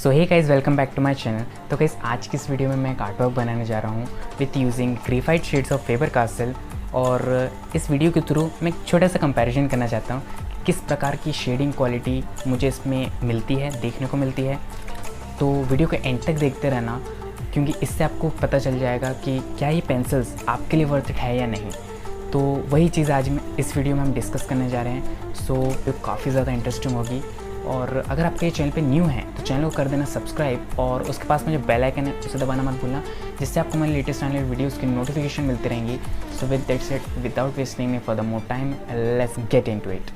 So hey guys, welcome back to my channel. तो guys, आज की इस वीडियो में मैं एक आर्ट वर्क बनाने जा रहा हूँ with using graphite shades of Faber Castell. और इस वीडियो के थ्रू मैं एक छोटा सा कंपैरिजन करना चाहता हूँ किस प्रकार की शेडिंग क्वालिटी मुझे इसमें मिलती है, देखने को मिलती है। तो वीडियो को एंड तक देखते रहना, क्योंकि इससे आपको पता चल जाएगा कि क्या ये पेंसिल्स आपके लिए वर्थ इट है या नहीं। तो वही चीज़ आज में इस वीडियो में हम डिस्कस करने जा रहे हैं। सो ये काफ़ी ज़्यादा इंटरेस्टिंग होगी। और अगर आपके चैनल पे न्यू हैं तो चैनल को कर देना सब्सक्राइब, और उसके पास में जो बेल आइकन है उसे दबाना मत भूलना, जिससे आपको मेरे लेटेस्ट आने वाली वीडियोज़ की नोटिफिकेशन मिलती रहेंगी। So with that said, without wasting me for the more time, let's get into it.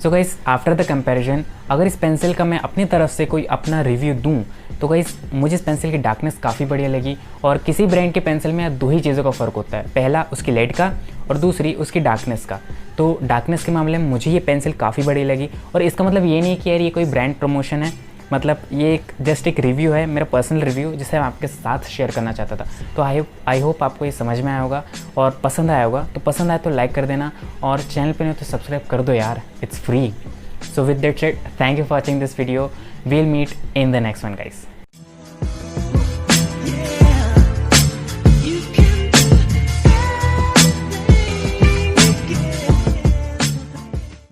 So guys after the comparison अगर इस पेंसिल का मैं अपनी तरफ से कोई अपना रिव्यू दूं तो गाइस मुझे इस पेंसिल की डार्कनेस काफ़ी बढ़िया लगी। और किसी ब्रांड के पेंसिल में दो ही चीज़ों का फ़र्क होता है, पहला उसकी लेड का और दूसरी उसकी डार्कनेस का। तो डार्कनेस के मामले में मुझे ये पेंसिल काफ़ी बड़ी लगी। और इसका मतलब ये नहीं कि यार ये कोई ब्रांड प्रमोशन है, मतलब ये एक जस्ट एक रिव्यू है, मेरा पर्सनल रिव्यू जिसे मैं आपके साथ शेयर करना चाहता था। तो आई होप आपको ये समझ में आया होगा और पसंद आया होगा। तो पसंद आया तो लाइक कर देना और चैनल पे नहीं तो सब्सक्राइब कर दो यार, it's free. So with that said, thank you for watching this video. We'll meet in the next one, guys.